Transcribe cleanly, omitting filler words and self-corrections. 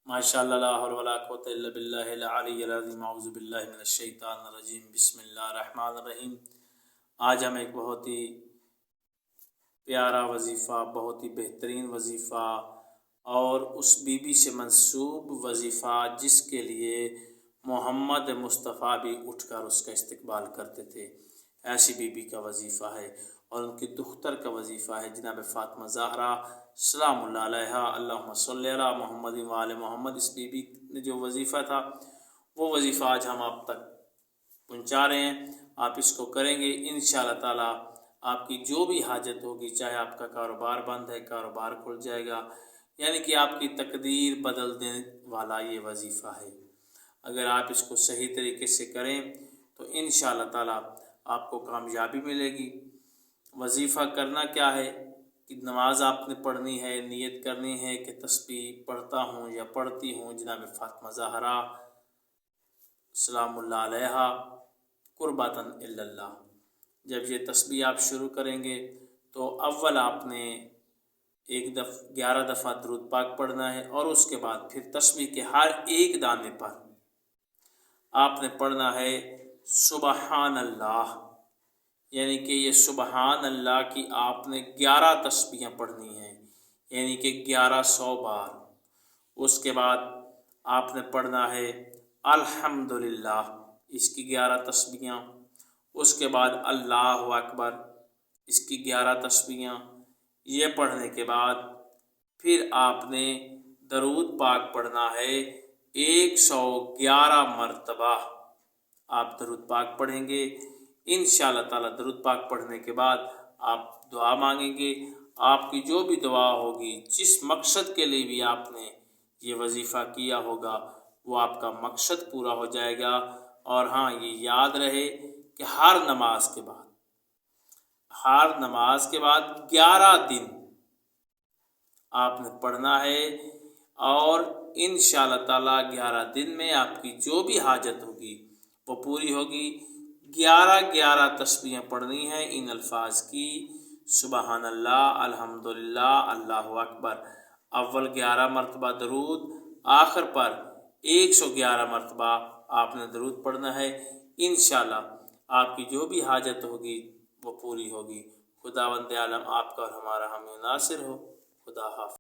माशाअल्लाह ला हौला वला कुव्वता इल्ला बिल्लाहिल अलिय्यिल अज़ीम। अऊज़ु बिल्लाहि मिनश शैतानिर रजीम। बिस्मिल्लाहिर रहमानिर रहीम। आज हम एक बहुत ही प्यारा वजीफ़ा, बहुत ही बेहतरीन वजीफ़ा और उस बीबी से मंसूब वजीफ़ा जिसके लिए मोहम्मद मुस्तफ़ा भी उठकर उसका इस्तकबाल करते थे, ऐसी बीबी का वजीफ़ा है और उनकी दुख्तर का वजीफ़ा है जनाब फ़ातिमा ज़हरा सलामुल्लाह अलैहा, अल्लाहुम्मा सल्लि अला मुहम्मद व आले मोहम्मद। इस बीबी ने जो वजीफ़ा था वो वजीफ़ा आज हम आप तक पहुँचा रहे हैं। आप इसको करेंगे इंशाअल्लाह ताला आपकी जो भी हाजत होगी, चाहे आपका कारोबार बंद है कारोबार खुल जाएगा, यानी कि आपकी तकदीर बदल देने वाला ये वजीफ़ा है। अगर आप इसको सही तरीके से करें तो इंशाअल्लाह ताला आपको कामयाबी मिलेगी। वजीफ़ा करना क्या है कि नमाज आपने पढ़नी है, नियत करनी है कि तस्बीह पढ़ता हूँ या पढ़ती हूँ जनाब फ़ातिमा ज़हरा सलामुल्लाह अलैहा कुर्बतन इल्लल्लाह। जब ये तस्बीह आप शुरू करेंगे तो अव्वल आपने 11 दफ़ा दुरूद पाक पढ़ना है और उसके बाद फिर तस्बीह के हर एक दाने पर आपने पढ़ना है सुबहान अल्लाह, यानी कि ये सुबहान अल्लाह की आपने 11 तस्बीहें पढ़नी हैं, यानी कि 1100 बार। उसके बाद आपने पढ़ना है अल्हम्दुलिल्लाह, इसकी 11 तस्बीहें। उसके बाद अल्लाहु अकबर, इसकी 11 तस्बीहें। ये पढ़ने के बाद फिर आपने दरूद पाक पढ़ना है 111 मरतबा। आप दरूद पाक पढ़ेंगे इंशाअल्लाह ताला। दरूद पाक पढ़ने के बाद आप दुआ मांगेंगे। आपकी जो भी दुआ होगी, जिस मकसद के लिए भी आपने ये वजीफ़ा किया होगा, वो आपका मकसद पूरा हो जाएगा। और हाँ, ये याद रहे कि हर नमाज के बाद 11 दिन आपने पढ़ना है और इंशाअल्लाह ताला 11 दिन में आपकी जो भी हाजत होगी वो पूरी होगी। 11 तस्बीहें पढ़नी है इन अल्फाज की, सुबहान अल्लाह, अल्हम्दुलिल्लाह, अल्लाहु अकबर। अव्वल 11 मरतबा दरूद, आखिर पर 111 मरतबा आपने दरूद पढ़ना है। इंशाअल्लाह आपकी जो भी हाजत होगी वो पूरी होगी। खुदावंद आलम आपका और हमारा हामी नासिर हो। खुदा हाफ़िज़।